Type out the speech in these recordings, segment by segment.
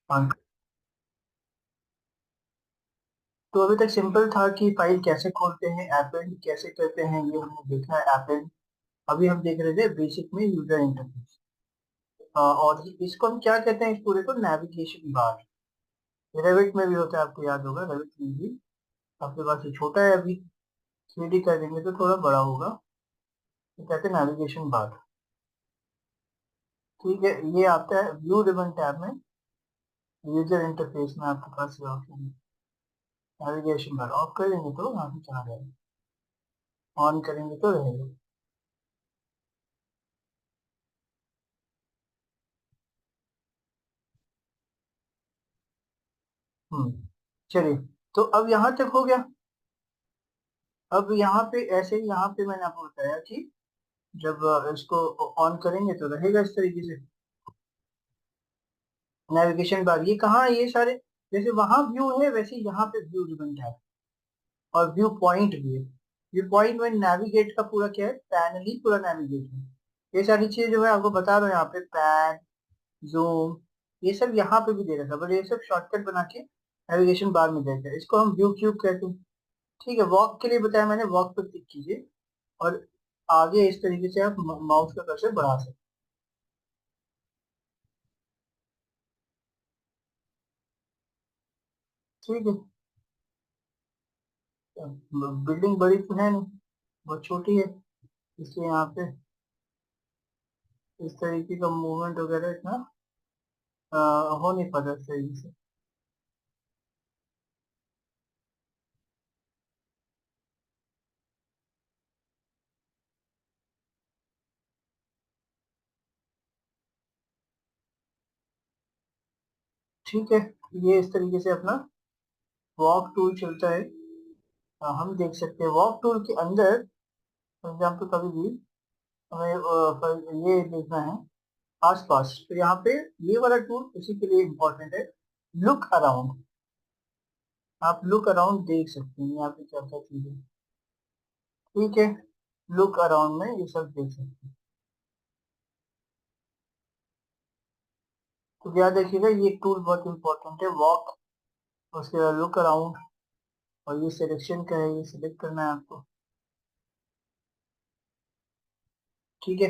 हाँ, तो अभी तक सिंपल था कि फाइल कैसे खोलते हैं, अपेंड कैसे करते हैं, ये हमने देखा है अपेंड। अभी हम देख रहे थे बेसिक में यूजर इंटरफेस। और इसको हम क्या कहते हैं, इस पूरे को नेविगेशन बार। रेविट में भी होता है, आपको याद होगा, रेविट में भी आपके पास ये छोटा है अभी, 3D कर देंगे तो थोड़ा बड़ा होगा, तो कहते हैं नेविगेशन बार। ठीक है, ये आता है व्यू रिबन टैब में, यूजर इंटरफेस में आपके पास ये ऑप्शन है। नेविगेशन बार ऑफ करेंगे तो यहाँ से चला जाएगा, ऑन करेंगे तो रहेगा। चलिए, तो अब यहाँ तक हो गया। अब यहाँ पे ऐसे ही, यहाँ पे मैंने आपको बताया कि जब इसको ऑन करेंगे तो रहेगा इस तरीके से नेविगेशन बार। ये कहाँ है ये सारे, जैसे वहां व्यू है वैसे यहाँ पे व्यू रिबन है, और व्यू पॉइंट भी है। व्यू पॉइंट में नेविगेट का पूरा क्या है, पैनल ही पूरा नेविगेट है। ये सारी चीजें जो मैं आपको बता रहा हूँ यहाँ पे, पैन, जूम, ये सब यहाँ पे भी दे रखा है, बट ये सब शॉर्टकट बना के नेविगेशन बार में देता है। इसको हम व्यू क्यूब कहते हैं। ठीक है, वॉक के लिए बताया मैंने, वॉक पर क्लिक कीजिए और आगे इस तरीके से आप माउस का कर्सर बढ़ा सकते हैं। ठीक है, बिल्डिंग बड़ी तो है नहीं, बहुत छोटी है, इसलिए यहाँ पे इस तरीके का मूवमेंट वगैरह इतना हो नहीं पाता इस तरीके से। ठीक है, ये इस तरीके से अपना वॉक टूल चलता है। हम देख सकते हैं वॉक टूल के अंदर, फॉर एग्जाम्पल कभी भी हमें ये देखना है आसपास, तो यहाँ पे ये वाला टूल इसी के लिए इम्पोर्टेंट है, लुक अराउंड। आप लुक अराउंड देख सकते हैं यहाँ पे क्या क्या चीजें। ठीक है, लुक अराउंड में ये सब देख सकते हैं। तो याद रखिएगा ये टूल बहुत इंपॉर्टेंट है, वॉक, उसके बाद लुक अराउंड, और ये सिलेक्शन का है, ये सिलेक्ट करना है आपको। ठीक है,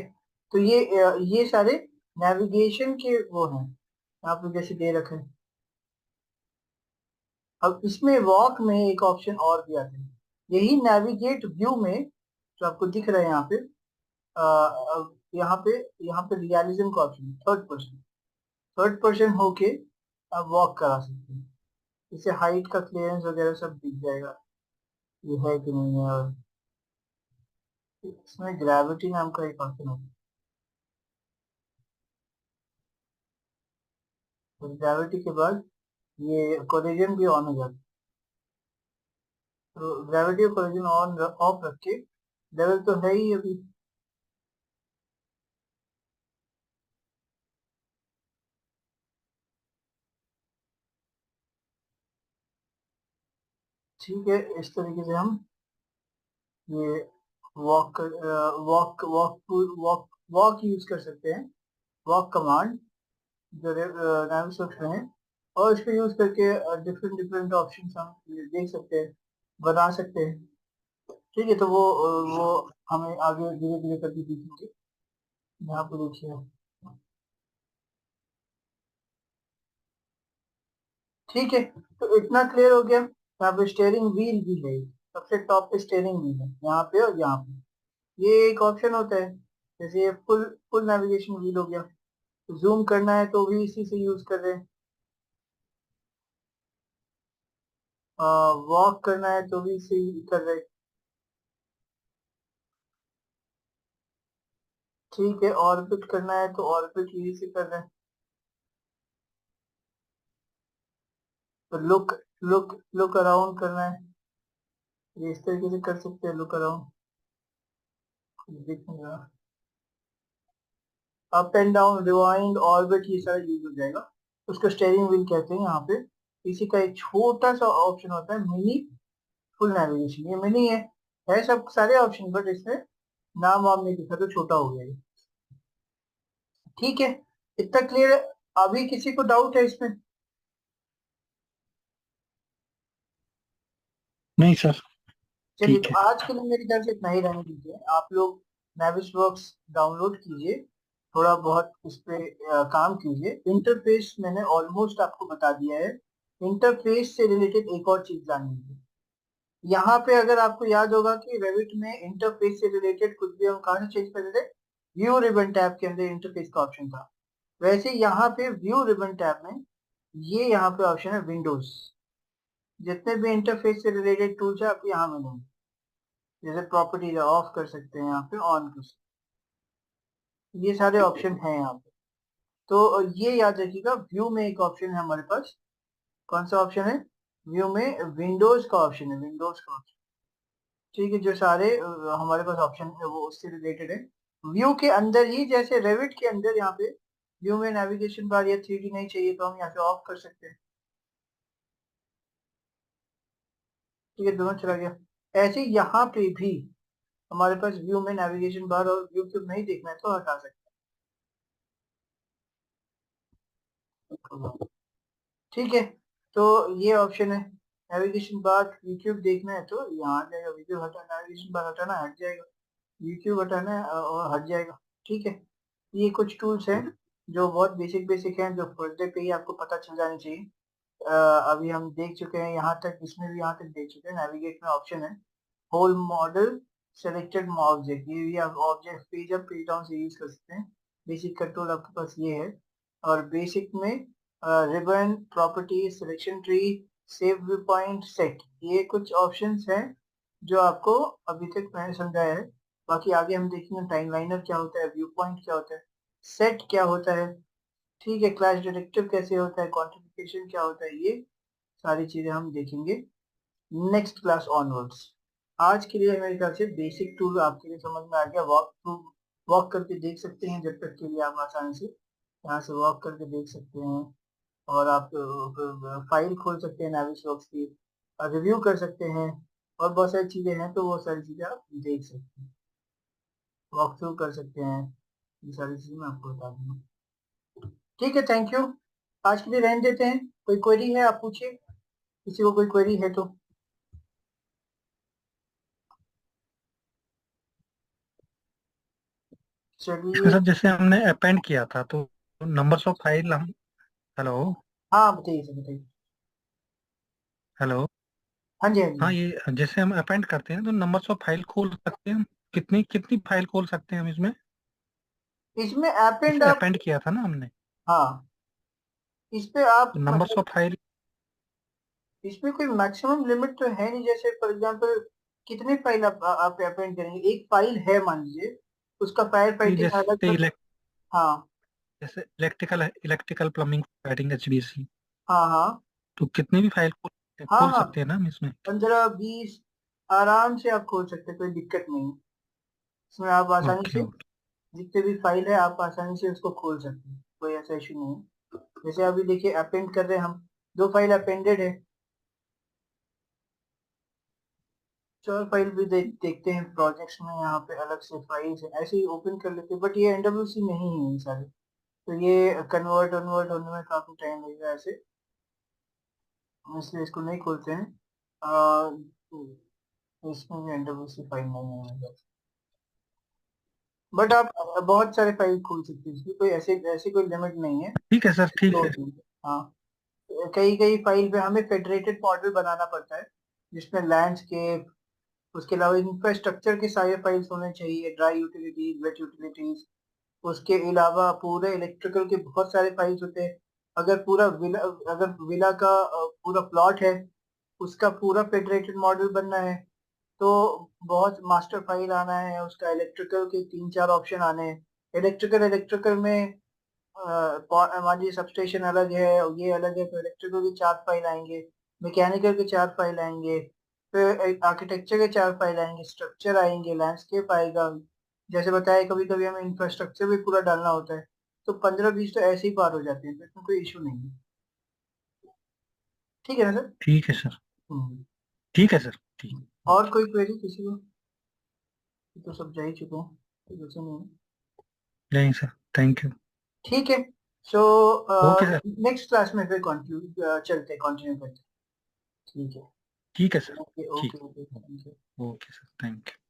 तो ये सारे नेविगेशन के वो हैं, आप जैसे दे रखे हैं। अब इसमें वॉक में एक ऑप्शन और भी आता है, यही नेविगेट व्यू में जो आपको दिख रहा है यहाँ पे, यहाँ पे, यहाँ पे रियलिज्म का ऑप्शन, थर्ड पर्सन होके आप वॉक करा सकते हैं। इससे हाइट का क्लियरेंस वगैरह सब दिख जाएगा, ये है कि नहीं है। और इसमें ग्रेविटी नाम का एक ऑप्शन होता है, ग्रेविटी के बाद ये कोलिजन भी ऑन हो जाता है। तो ग्रेविटी और कोलिजन ऑन ऑफ रख के, लेवल तो है ही अभी। ठीक है, इस तरीके से हम ये walk walk walk walk walk use कर सकते हैं, वॉक कमांड जो नाविगेशन में है, और इसको यूज करके डिफरेंट डिफरेंट ऑप्शन हम ये देख सकते हैं, बना सकते हैं। ठीक है, तो वो हमें आगे धीरे धीरे करके दिखेंगे। यहाँ पे देखिए, ठीक है, तो इतना क्लियर हो गया। यहाँ पे स्टेयरिंग व्हील भी है, सबसे टॉप पे स्टेयरिंग व्हील है, यहाँ पे और यहाँ पे ये एक ऑप्शन होता है। जैसे ये फुल फुल नेविगेशन व्हील हो गया, जूम करना है तो भी इसी से यूज कर रहे हैं, वॉक करना है तो भी इसे ही कर रहे हैं। ठीक है, ऑर्बिट करना है तो ऑर्बिट यही से कर रहे हैं। तो लुक लुक लुक अराउंड करना है, ये इस तरीके से कर सकते हैं, लुक अराउंड देखिएगा। Up and down, rewind, orbit, ये सारा यूज हो जाएगा। उसको स्टेयरिंग व्हील कहते हैं। यहाँ पे इसी का एक छोटा सा ऑप्शन होता है, मिनी फुल नेविगेशन, ये मिनी है सब सारे ऑप्शन, बट इसमें नाम वाम नहीं दिखा तो छोटा हो गया ये। ठीक है, इतना क्लियर है। अभी किसी को डाउट है इसमें? नहीं सर। चलिए, ठीक तो है। आज के लिए मेरी तरफ से इतना ही रहने दीजिए। आप लोग Navisworks डाउनलोड कीजिए, थोड़ा बहुत उस पे काम कीजिए। इंटरफेस मैंने ऑलमोस्ट आपको बता दिया है। इंटरफेस से रिलेटेड एक और चीज जान लीजिए। यहाँ पे अगर आपको याद होगा कि रेविट में इंटरफेस से रिलेटेड कुछ भी हम कहाँ से चेंज कर रहे थे, व्यू रिबन टैब के अंदर इंटरफेस का ऑप्शन था। वैसे यहाँ पे व्यू रिबन टैब में ये यहाँ पे ऑप्शन है विंडोज। जितने भी इंटरफेस से रिलेटेड टूल्स है आपको यहाँ मिलेंगे। जैसे प्रॉपर्टी ऑफ कर सकते हैं, यहाँ पे ऑन कर सकते हैं, ये सारे ऑप्शन हैं यहाँ पे। तो ये याद रखिएगा, व्यू में एक ऑप्शन है हमारे पास। कौन सा ऑप्शन है? व्यू में विंडोज का ऑप्शन है, विंडोज का ऑप्शन। ठीक है, जो सारे हमारे पास ऑप्शन है वो उससे रिलेटेड है। व्यू के अंदर ही, जैसे रेविट के अंदर यहाँ पे व्यू में नेविगेशन बार या 3D नहीं चाहिए तो हम यहाँ से ऑफ कर सकते हैं। ठीक है, दोनों चला गया। ऐसे ही यहाँ पे भी हमारे पास व्यू में नेविगेशन बार और व्यू क्यूब नहीं देखना है तो हटा सकते हैं। ठीक है, तो ये ऑप्शन है। नेविगेशन बार यूट्यूब देखना है तो यहाँ आ जाएगा, वीडियो हटाना, नेविगेशन बार हटाना हट जाएगा, यूट्यूब हटाना है और हट जाएगा। ठीक है, ये कुछ टूल्स हैं जो बहुत बेसिक बेसिक हैं, जो फर्स्ट डे पे ही आपको पता चल जानी चाहिए। अभी हम देख चुके हैं यहाँ तक, इसमें भी यहाँ तक देख चुके हैं। नेविगेट में ऑप्शन है होल मॉडल सेलेक्टेड ऑब्जेक्ट, ये भी आप object page up page down से यूज कर सकते हैं। बेसिक कंट्रोल आपके पास ये है। और बेसिक में ribbon, property, selection tree, save view point, set, ये कुछ ऑप्शंस हैं जो आपको अभी तक मैंने समझाया है। बाकी आगे हम देखेंगे टाइमलाइनर क्या होता है, व्यू पॉइंट क्या होता है, सेट क्या होता है। ठीक है, क्लास डायरेक्टिव कैसे होता है, क्वांटिफिकेशन क्या होता है, ये सारी चीजें हम देखेंगे नेक्स्ट क्लास ऑनवर्ड्स। आज के लिए मेरे ख्याल से बेसिक टूल आपके लिए समझ में आ गया। वॉक थ्रू, वॉक करके देख सकते हैं जब तक के लिए आप आसानी से यहाँ से वॉक करके देख सकते हैं। और आप फाइल खोल सकते हैं नाविसवर्क्स की, रिव्यू कर सकते हैं, और बहुत सारी चीजें हैं तो वो सारी चीजें आप देख सकते हैं, वॉक थ्रू कर सकते हैं। ये सारी चीजें मैं आपको बता दूंगा। ठीक है, थैंक यू। आज के लिए रहने देते हैं। कोई क्वेरी है आप पूछिए, किसी को कोई क्वेरी है तो। इसमें चलिए। सर जैसे हमने अपेंड किया था तो नंबर्स ऑफ फाइल हम। हेलो। हाँ बताइए सर, बताइए। हेलो। हाँ जी, हाँ जी। हाँ, ये जैसे हम अपेंड करते हैं तो नंबर्स ऑफ फाइल खोल सकते हैं हम। कितनी कितनी फाइल खोल सकते हैं हम इसमें? इसमें ऐप एंड जैसे आप, अपेंड किया था ना हमने, हाँ, इस पे आप तो नंबर्स मतलब, ऑफ फाइल। इसमें कोई मैक्सिमम लिमिट तो है नहीं। जैसे फॉर एग्जांपल कितने फाइल आप अपेंड करेंगे? एक फाइल है मान लीजिए, उसका फायर फाइटिंग अलग जैसे अलग। हाँ जैसे इलेक्ट्रिकल है, इलेक्ट्रिकल प्लम्बिंग फाइटिंग HVAC। हाँ हाँ तो कितनी भी फाइल हाँ खोल हाँ, सकते हैं ना हम इसमें? 15-20 आराम से आप खोल सकते हैं, कोई दिक्कत नहीं है। इसमें आप आसानी ओके से ओके। जितने भी फाइल है आप आसानी से उसको खोल सकते हैं, कोई ऐसा इशू नहीं है। जैसे अभी देखिए अपेंड कर रहे हैं हम, दो फाइल अपेंडेड है। चलो फाइल भी देखते हैं प्रोजेक्ट्स में, यहाँ पे अलग से फाइल्स है, ऐसे ही ओपन कर लेते हैं। बट ये NWC नहीं है ये सारे, तो ये कन्वर्ट कन्वर्ट होने में काफी टाइम लगेगा ऐसे, इसलिए इसको नहीं खोलते हैं। आ, इसमें भी NWC फाइल नहीं है मेरे पास। बट आप बहुत सारे फाइल खोल सकते हैं, इसकी कोई ऐसे ऐसी कोई लिमिट नहीं है। ठीक है सर, ठीक तो है। हाँ, कई कई फाइल पे हमें फेडरेटेड मॉडल बनाना पड़ता है, जिसमें लैंडस्केप, उसके अलावा इंफ्रास्ट्रक्चर के सारे फाइल्स होने चाहिए, ड्राई यूटिलिटीज, वेट यूटिलिटीज। उसके अलावा पूरे इलेक्ट्रिकल के बहुत सारे फाइल्स होते हैं। अगर पूरा विला, अगर विला का पूरा प्लॉट है, उसका पूरा फेडरेटेड मॉडल बनना है तो बहुत मास्टर फाइल आना है, उसका इलेक्ट्रिकल के 3-4 ऑप्शन आने हैं। इलेक्ट्रिकल इलेक्ट्रिकल में मान लीजिए सब स्टेशन अलग है, ये अलग है, तो इलेक्ट्रिकल के 4 फाइल आएंगे, मैकेनिकल के 4 फाइल आएंगे, फिर आर्किटेक्चर के 4 फाइल आएंगे, स्ट्रक्चर आएंगे, लैंडस्केप आएगा। जैसे बताया, कभी कभी हमें इंफ्रास्ट्रक्चर भी पूरा डालना होता है, तो 15-20 तो ऐसे ही पार हो जाते हैं, तो इसमें कोई इशू नहीं है। ठीक है ना सर? ठीक है सर। हम्म। ठीक है सर। ठीक। और कोई क्वेरी किसी को? ये तो सब जा ही चुके हैं, तो जैसे नहीं है। नहीं सर, थैंक यू। ठीक है, so okay sir. Next class में फिर कंटिन्यू चलते, कंटिन्यू करते हैं। ठीक है। ठीक है सर। ओके ठीक। Okay okay, thank you. Okay sir, thank you.